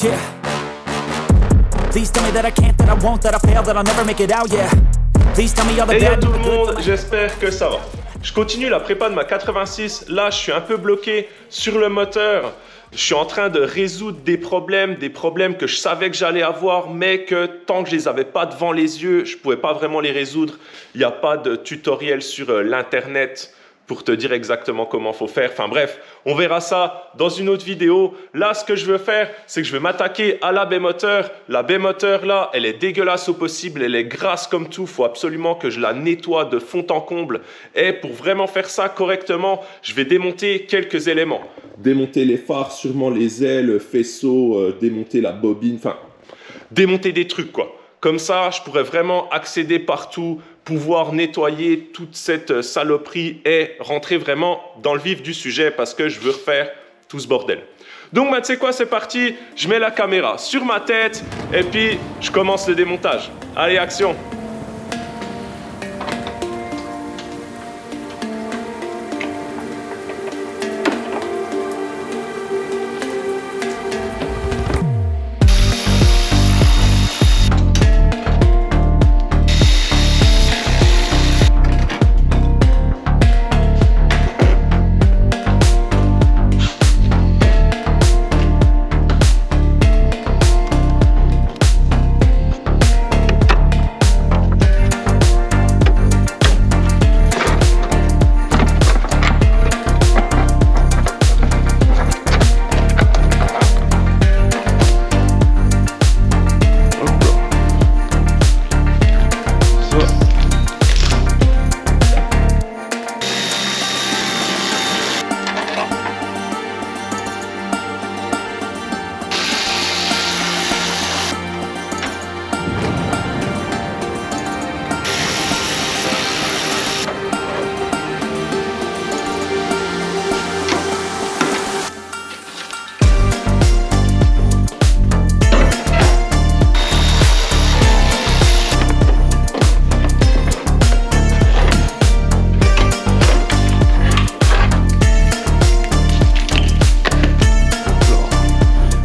Yeah. Please tell me that I can't, that I won't, that I fail, that I'll never make it out, yeah. Please tell me all the Hey yo bad tout le and the good. monde, j'espère que ça va. Je continue la prépa de ma 86, là je suis un peu bloqué sur le moteur. Je suis en train de résoudre des problèmes que je savais que j'allais avoir, mais que tant que je les avais pas devant les yeux, je pouvais pas vraiment les résoudre. Il n'y a pas de tutoriel sur l'internet pour te dire exactement comment faut faire. Enfin bref, on verra ça dans une autre vidéo. Là, ce que je veux faire, c'est que je vais m'attaquer à la baie moteur. La baie moteur, là, elle est dégueulasse au possible. Elle est grasse comme tout. Il faut absolument que je la nettoie de fond en comble. Et pour vraiment faire ça correctement, je vais démonter quelques éléments. Démonter les phares, sûrement les ailes, faisceaux, démonter la bobine, enfin, démonter des trucs, quoi. Comme ça, je pourrais vraiment accéder partout, pouvoir nettoyer toute cette saloperie et rentrer vraiment dans le vif du sujet parce que je veux refaire tout ce bordel. Donc, tu sais quoi, c'est parti. Je mets la caméra sur ma tête et puis je commence le démontage. Allez, action!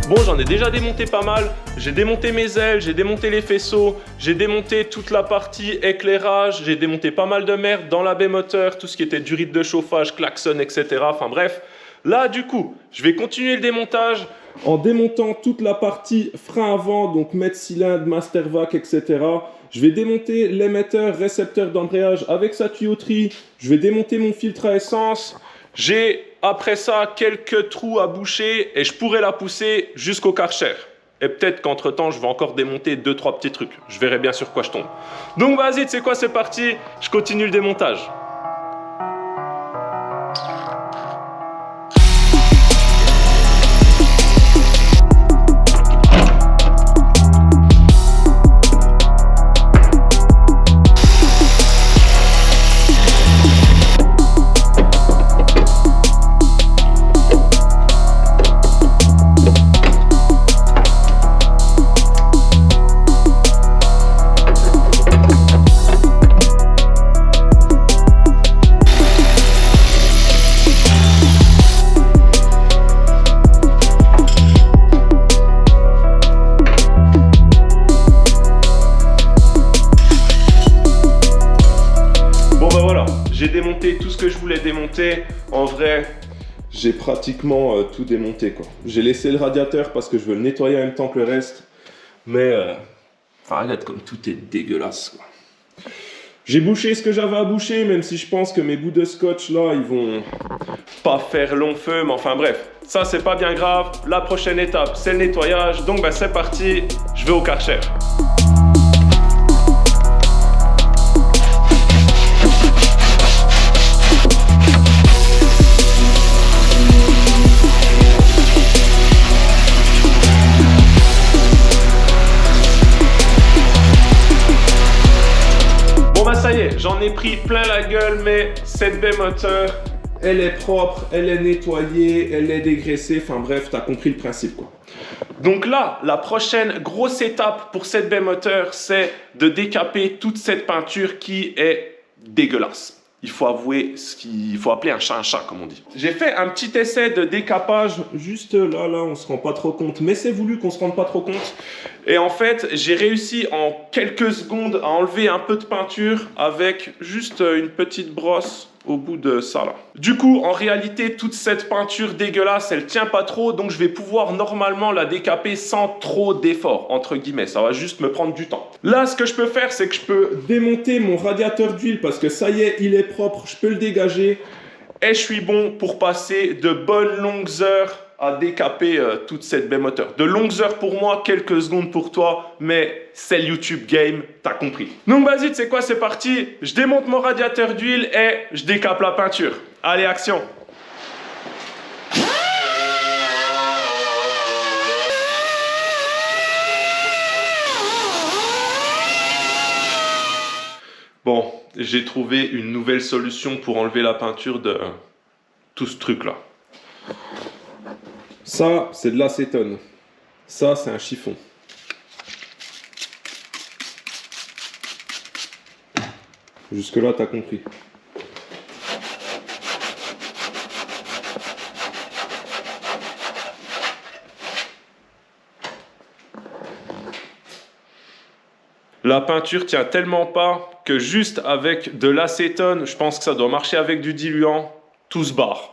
Bon, j'en ai déjà démonté pas mal. J'ai démonté mes ailes, j'ai démonté les faisceaux, j'ai démonté toute la partie éclairage, j'ai démonté pas mal de merde dans la baie moteur, tout ce qui était durite de chauffage, klaxon, etc. Enfin bref, là du coup, je vais continuer le démontage en démontant toute la partie frein avant, donc maître cylindre, master vac, etc. Je vais démonter l'émetteur, récepteur d'embrayage avec sa tuyauterie. Je vais démonter mon filtre à essence. J'ai après ça quelques trous à boucher et je pourrais la pousser jusqu'au Karcher. Et peut-être qu'entre temps je vais encore démonter 2-3 petits trucs. Je verrai bien sur quoi je tombe. Donc vas-y, tu sais quoi, c'est parti. Je continue le démontage. J'ai démonté tout ce que je voulais démonter. En vrai, j'ai pratiquement tout démonté, quoi. J'ai laissé le radiateur parce que je veux le nettoyer en même temps que le reste. Mais, enfin, regarde comme tout est dégueulasse, quoi. J'ai bouché ce que j'avais à boucher, même si je pense que mes bouts de scotch, là, ils vont pas faire long feu. Mais enfin, bref, ça, c'est pas bien grave. La prochaine étape, c'est le nettoyage. Donc, c'est parti. Je vais au Karcher. Ça y est, j'en ai pris plein la gueule, mais cette baie moteur, elle est propre, elle est nettoyée, elle est dégraissée, enfin bref, t'as compris le principe, quoi. Donc là, la prochaine grosse étape pour cette baie moteur, c'est de décaper toute cette peinture qui est dégueulasse. il faut avouer il faut appeler un chat, comme on dit. J'ai fait un petit essai de décapage, juste là, on se rend pas trop compte, mais c'est voulu qu'on se rende pas trop compte. Et en fait, j'ai réussi en quelques secondes à enlever un peu de peinture avec juste une petite brosse au bout de ça là. Du coup, en réalité, toute cette peinture dégueulasse, elle tient pas trop, donc je vais pouvoir normalement la décaper sans trop d'effort, entre guillemets. Ça va juste me prendre du temps. Là, ce que je peux faire, c'est que je peux démonter mon radiateur d'huile parce que ça y est, il est propre, je peux le dégager. Et je suis bon pour passer de bonnes longues heures à décaper toute cette baie moteur. De longues heures pour moi, quelques secondes pour toi, mais c'est le YouTube game, t'as compris. Donc vas-y, tu sais quoi, c'est parti. Je démonte mon radiateur d'huile et je décape la peinture. Allez, action. Bon, j'ai trouvé une nouvelle solution pour enlever la peinture de tout ce truc-là. Ça, c'est de l'acétone. Ça, c'est un chiffon. Jusque-là, t'as compris. La peinture tient tellement pas que juste avec de l'acétone, je pense que ça doit marcher avec du diluant, tout se barre.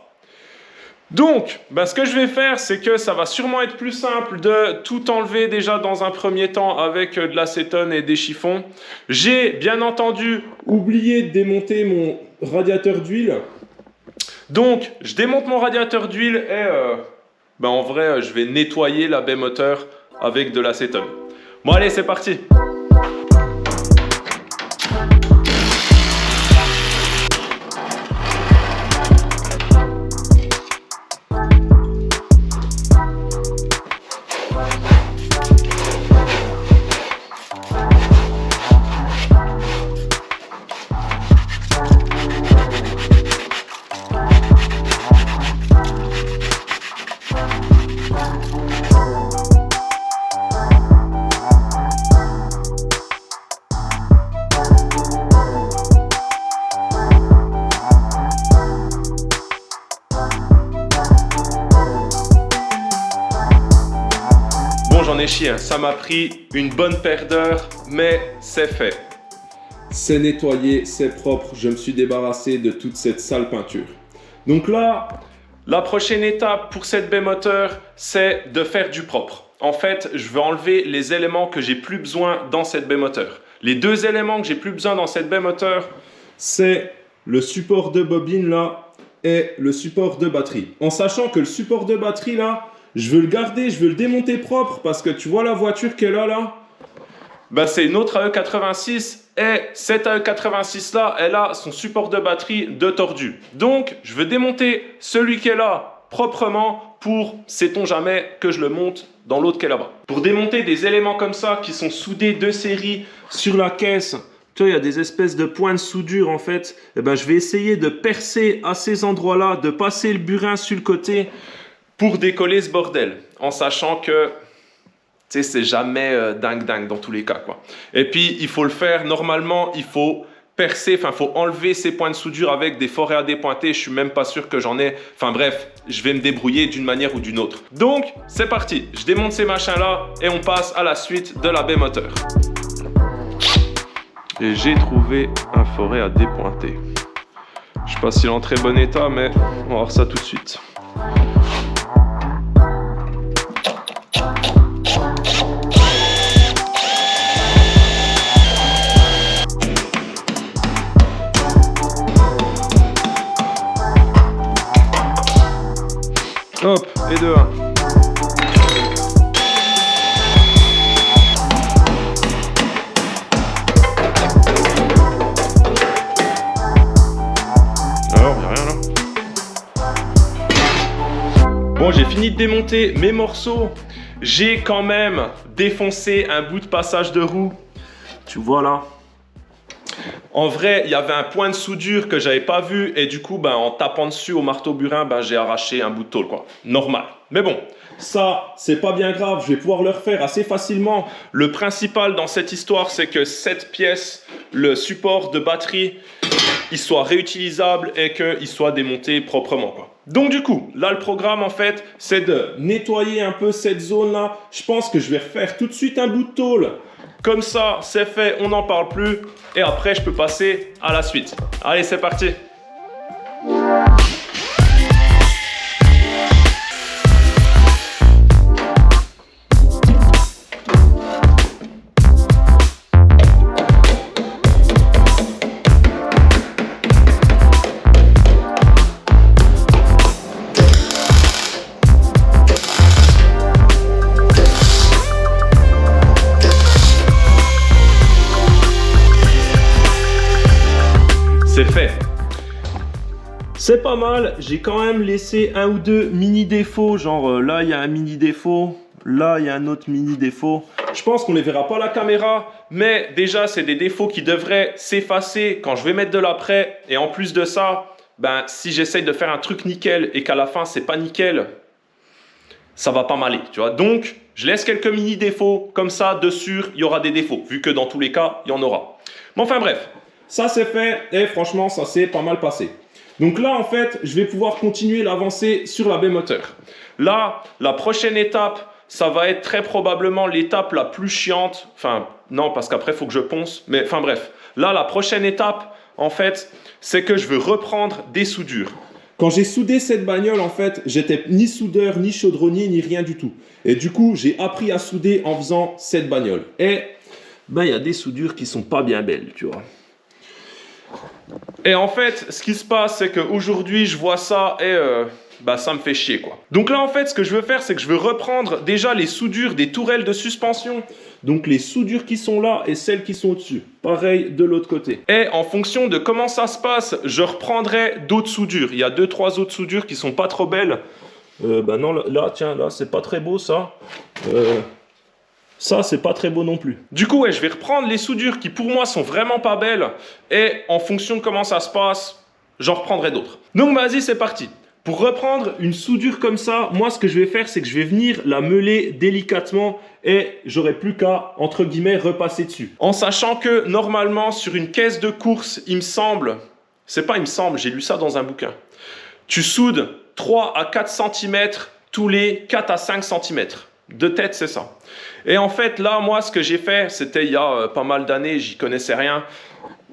Donc, ce que je vais faire, c'est que ça va sûrement être plus simple de tout enlever déjà dans un premier temps avec de l'acétone et des chiffons. J'ai bien entendu oublié de démonter mon radiateur d'huile. Donc, je démonte mon radiateur d'huile et en vrai, je vais nettoyer la baie moteur avec de l'acétone. Bon, allez, c'est parti! J'en ai chié, ça m'a pris une bonne paire d'heures, mais c'est fait. C'est nettoyé, c'est propre, je me suis débarrassé de toute cette sale peinture. Donc là, la prochaine étape pour cette baie moteur, c'est de faire du propre. En fait, je veux enlever les éléments que j'ai plus besoin dans cette baie moteur. Les deux éléments que j'ai plus besoin dans cette baie moteur, c'est le support de bobine là et le support de batterie. En sachant que le support de batterie là, je veux le garder, je veux le démonter propre parce que tu vois la voiture qu'elle a là, c'est une autre AE86 et cette AE86 là, elle a son support de batterie de tordu. Donc, je veux démonter celui qu'elle a proprement pour, sait-on jamais, que je le monte dans l'autre qu'elle a là-bas. Pour démonter des éléments comme ça qui sont soudés de série sur la caisse, tu vois, il y a des espèces de points de soudure en fait, je vais essayer de percer à ces endroits-là, de passer le burin sur le côté pour décoller ce bordel, en sachant que c'est jamais dingue dans tous les cas, quoi. Et puis, il faut le faire, normalement, il faut percer, il faut enlever ces points de soudure avec des forêts à dépointer, je suis même pas sûr que j'en ai, bref, je vais me débrouiller d'une manière ou d'une autre. Donc, c'est parti, je démonte ces machins-là et on passe à la suite de la baie moteur. Et j'ai trouvé un forêt à dépointer. Je sais pas s'il est en très bon état, mais on va voir ça tout de suite. Hop, et de 1. Alors, y'a rien là. Bon, j'ai fini de démonter mes morceaux. J'ai quand même défoncé un bout de passage de roue. Tu vois là. En vrai, il y avait un point de soudure que j'avais pas vu et du coup, en tapant dessus au marteau burin, j'ai arraché un bout de tôle, quoi. Normal. Mais bon, ça, c'est pas bien grave. Je vais pouvoir le refaire assez facilement. Le principal dans cette histoire, c'est que cette pièce, le support de batterie, il soit réutilisable et qu'il soit démonté proprement, quoi. Donc du coup, là le programme en fait, c'est de nettoyer un peu cette zone-là. Je pense que je vais refaire tout de suite un bout de tôle. Comme ça, c'est fait, on n'en parle plus. Et après, je peux passer à la suite. Allez, c'est parti. C'est fait. C'est pas mal, j'ai quand même laissé un ou deux mini défauts, genre là il y a un mini défaut, là il y a un autre mini défaut. Je pense qu'on les verra pas à la caméra, mais déjà c'est des défauts qui devraient s'effacer quand je vais mettre de l'après. Et en plus de ça, ben, si j'essaye de faire un truc nickel et qu'à la fin c'est pas nickel, ça va pas m'aller, tu vois. Donc je laisse quelques mini défauts, comme ça de sûr il y aura des défauts, vu que dans tous les cas il y en aura. Mais enfin bref. Ça c'est fait et franchement ça s'est pas mal passé. Donc là en fait je vais pouvoir continuer l'avancée sur la baie moteur. Là la prochaine étape ça va être très probablement l'étape la plus chiante. Enfin non parce qu'après il faut que je ponce. Mais enfin bref. Là la prochaine étape en fait c'est que je veux reprendre des soudures. Quand j'ai soudé cette bagnole en fait j'étais ni soudeur ni chaudronnier ni rien du tout. Et du coup j'ai appris à souder en faisant cette bagnole. Et ben il y a des soudures qui sont pas bien belles tu vois. Et en fait, ce qui se passe, c'est qu'aujourd'hui, je vois ça et bah, ça me fait chier, quoi. Donc là, en fait, ce que je veux faire, c'est que je veux reprendre déjà les soudures des tourelles de suspension. Donc les soudures qui sont là et celles qui sont au-dessus. Pareil de l'autre côté. Et en fonction de comment ça se passe, je reprendrai d'autres soudures. Il y a 2-3 autres soudures qui sont pas trop belles. Bah non, là, tiens, là, c'est pas très beau, ça. Ça, c'est pas très beau non plus. Du coup, ouais, je vais reprendre les soudures qui, pour moi, sont vraiment pas belles. Et en fonction de comment ça se passe, j'en reprendrai d'autres. Donc, vas-y, c'est parti. Pour reprendre une soudure comme ça, moi, ce que je vais faire, c'est que je vais venir la meuler délicatement et j'aurai plus qu'à, entre guillemets, repasser dessus. En sachant que, normalement, sur une caisse de course, il me semble, c'est pas il me semble, j'ai lu ça dans un bouquin, tu soudes 3 à 4 cm tous les 4 à 5 cm. De tête, c'est ça. Et en fait, là, moi, ce que j'ai fait, c'était il y a pas mal d'années, j'y connaissais rien.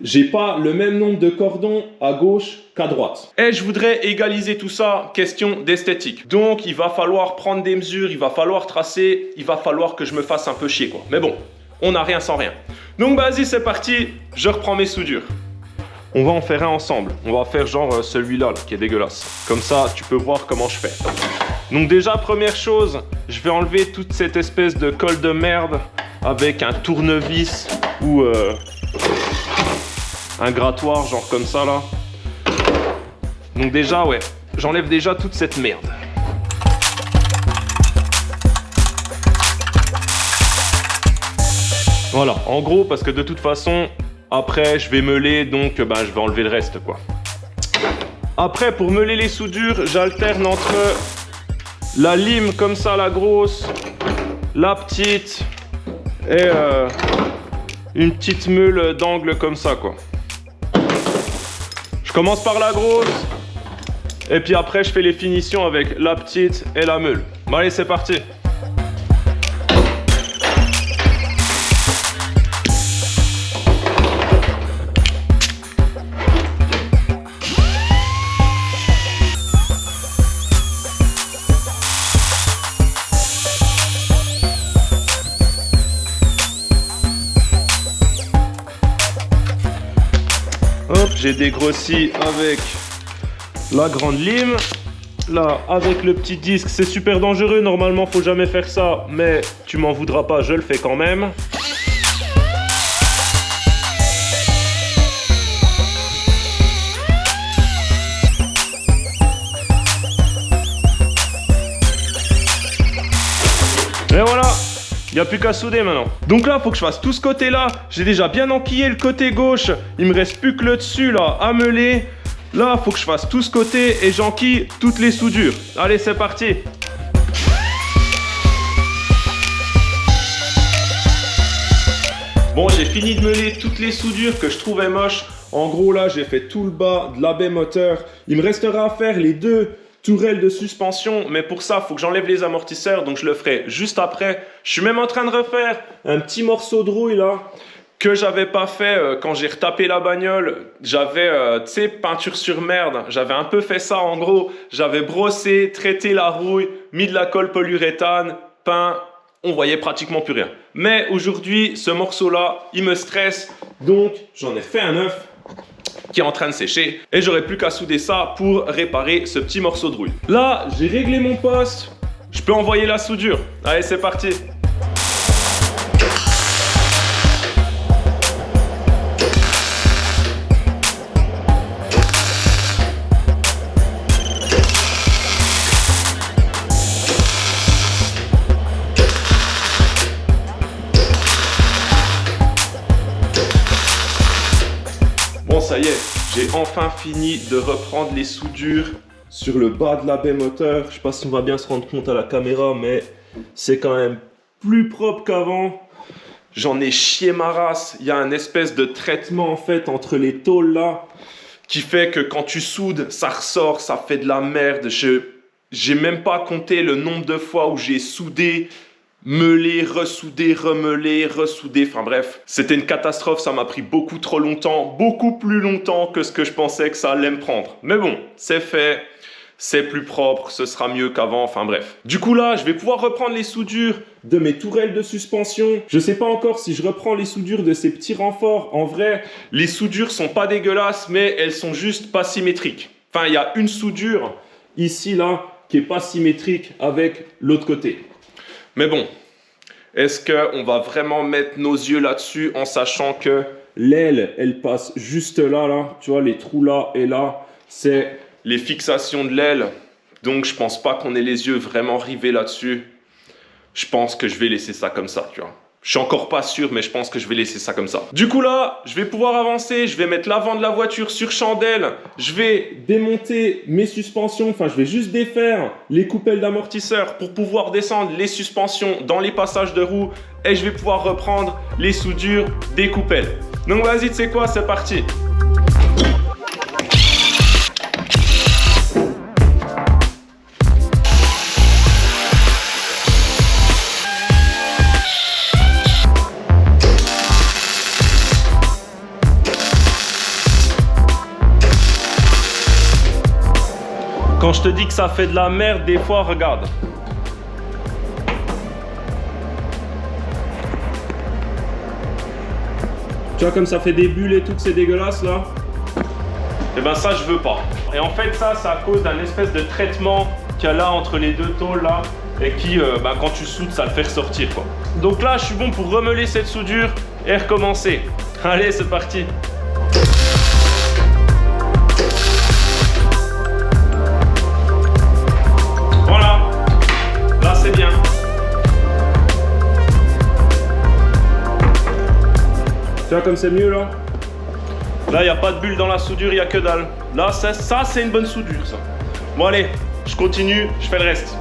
J'ai pas le même nombre de cordons à gauche qu'à droite. Et je voudrais égaliser tout ça, question d'esthétique. Donc, il va falloir prendre des mesures, il va falloir tracer, il va falloir que je me fasse un peu chier, quoi. Mais bon, on n'a rien sans rien. Donc, vas-y, c'est parti, je reprends mes soudures. On va en faire un ensemble. On va faire genre celui-là, là, qui est dégueulasse. Comme ça, tu peux voir comment je fais. Donc déjà, première chose, je vais enlever toute cette espèce de colle de merde avec un tournevis ou un grattoir, genre comme ça, là. Donc déjà, ouais, j'enlève déjà toute cette merde. Voilà, en gros, parce que de toute façon... Après, je vais meuler, donc ben, je vais enlever le reste, quoi. Après, pour meuler les soudures, j'alterne entre la lime comme ça, la grosse, la petite, et une petite meule d'angle comme ça, quoi. Je commence par la grosse, et puis après, je fais les finitions avec la petite et la meule. Bon, allez, c'est parti. Hop, j'ai dégrossi avec la grande lime. Là, avec le petit disque, c'est super dangereux. Normalement, faut jamais faire ça, mais tu m'en voudras pas, je le fais quand même. Et voilà, il n'y a plus qu'à souder maintenant. Donc là, il faut que je fasse tout ce côté-là. J'ai déjà bien enquillé le côté gauche. Il me reste plus que le dessus là à meuler. Là, il faut que je fasse tout ce côté et j'enquille toutes les soudures. Allez, c'est parti. Bon, j'ai fini de meuler toutes les soudures que je trouvais moches. En gros, là, j'ai fait tout le bas de la baie moteur. Il me restera à faire les 2 tourelles de suspension, mais pour ça, il faut que j'enlève les amortisseurs, donc je le ferai juste après. Je suis même en train de refaire un petit morceau de rouille, là, que j'avais pas fait quand j'ai retapé la bagnole. J'avais, tu sais, peinture sur merde. J'avais un peu fait ça, en gros. J'avais brossé, traité la rouille, mis de la colle polyuréthane, peint. On voyait pratiquement plus rien. Mais aujourd'hui, ce morceau-là, il me stresse. Donc, j'en ai fait un neuf qui est en train de sécher. Et j'aurai plus qu'à souder ça pour réparer ce petit morceau de rouille. Là, j'ai réglé mon poste. Je peux envoyer la soudure. Allez, c'est parti. Bon, ça y est, j'ai enfin fini de reprendre les soudures sur le bas de la baie moteur. Je sais pas si on va bien se rendre compte à la caméra, mais c'est quand même plus propre qu'avant. J'en ai chié ma race. Il y a un espèce de traitement en fait entre les tôles là qui fait que quand tu soudes, ça ressort, ça fait de la merde. J'ai même pas compté le nombre de fois où j'ai soudé, meulé, ressoudé, remeulé, ressoudé, enfin bref. C'était une catastrophe, ça m'a pris beaucoup trop longtemps, beaucoup plus longtemps que ce que je pensais que ça allait me prendre. Mais bon, c'est fait, c'est plus propre, ce sera mieux qu'avant, enfin bref. Du coup là, je vais pouvoir reprendre les soudures de mes tourelles de suspension. Je sais pas encore si je reprends les soudures de ces petits renforts. En vrai, les soudures sont pas dégueulasses, mais elles sont juste pas symétriques. Enfin, il y a une soudure ici là qui est pas symétrique avec l'autre côté. Mais bon, est-ce qu'on va vraiment mettre nos yeux là-dessus en sachant que l'aile, elle passe juste là, là, tu vois, les trous là et là, c'est les fixations de l'aile. Donc, je pense pas qu'on ait les yeux vraiment rivés là-dessus. Je pense que je vais laisser ça comme ça, tu vois. Je suis encore pas sûr, mais je pense que je vais laisser ça comme ça. Du coup là, je vais pouvoir avancer. Je vais mettre l'avant de la voiture sur chandelle. Je vais démonter mes suspensions. Enfin, je vais juste défaire les coupelles d'amortisseurs pour pouvoir descendre les suspensions dans les passages de roues. Et je vais pouvoir reprendre les soudures des coupelles. Donc vas-y, tu sais quoi, c'est parti. Quand je te dis que ça fait de la merde, des fois, regarde. Tu vois comme ça fait des bulles et tout, que c'est dégueulasse là. Et ben ça, je veux pas. Et en fait, ça, c'est à cause d'un espèce de traitement qu'il y a là entre les deux tôles là. Et qui, quand tu soudes, ça le fait ressortir quoi. Donc là, je suis bon pour remêler cette soudure et recommencer. Allez, c'est parti. Tu vois comme c'est mieux là. Là, il n'y a pas de bulle dans la soudure, il n'y a que dalle. Là, ça c'est une bonne soudure, ça. Bon, allez, je continue, je fais le reste.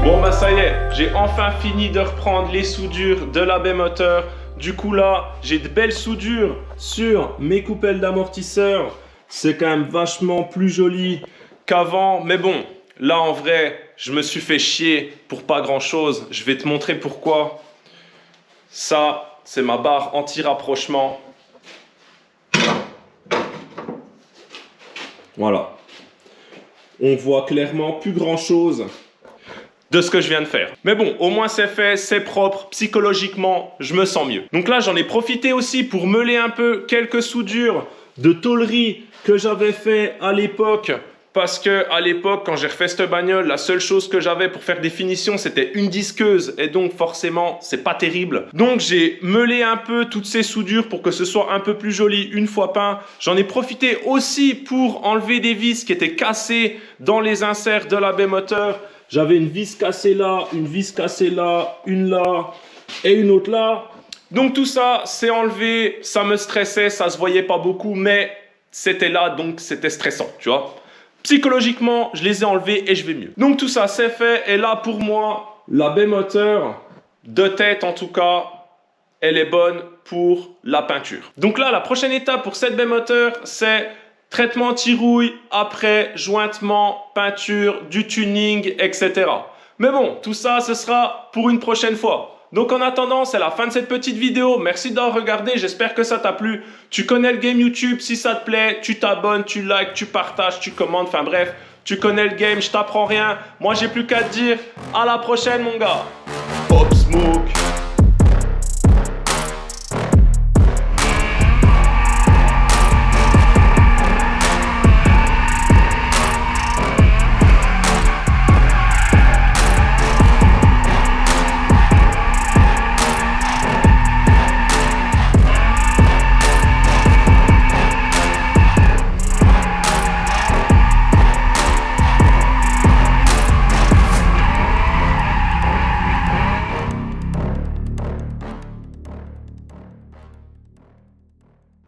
Bon, bah ça y est, j'ai enfin fini de reprendre les soudures de la baie moteur. Du coup, là, j'ai de belles soudures sur mes coupelles d'amortisseurs. C'est quand même vachement plus joli qu'avant. Mais bon, là en vrai, je me suis fait chier pour pas grand chose. Je vais te montrer pourquoi. Ça, c'est ma barre anti-rapprochement. Voilà. On voit clairement plus grand chose de ce que je viens de faire. Mais bon, au moins c'est fait, c'est propre, psychologiquement, je me sens mieux. Donc là, j'en ai profité aussi pour meuler un peu quelques soudures de tôlerie que j'avais fait à l'époque. Parce que à l'époque, quand j'ai refait cette bagnole, la seule chose que j'avais pour faire des finitions, c'était une disqueuse. Et donc forcément, c'est pas terrible. Donc j'ai meulé un peu toutes ces soudures pour que ce soit un peu plus joli une fois peint. J'en ai profité aussi pour enlever des vis qui étaient cassées dans les inserts de la baie moteur. J'avais une vis cassée là, une vis cassée là, une là et une autre là. Donc tout ça, c'est enlevé, ça me stressait, ça se voyait pas beaucoup, mais c'était là, donc c'était stressant, tu vois. psychologiquement, je les ai enlevés et je vais mieux. Donc tout ça, c'est fait. Et là, pour moi, la baie moteur, de tête en tout cas, elle est bonne pour la peinture. Donc là, la prochaine étape pour cette baie moteur, c'est traitement anti-rouille, après jointement, peinture, du tuning, etc. Mais bon, tout ça, ce sera pour une prochaine fois. Donc en attendant, c'est la fin de cette petite vidéo. Merci d'avoir regardé, j'espère que ça t'a plu. Tu connais le game YouTube, si ça te plaît, tu t'abonnes, tu likes, tu partages, tu commandes, enfin bref, tu connais le game, je t'apprends rien. Moi, j'ai plus qu'à te dire à la prochaine, mon gars. Pop Smoke.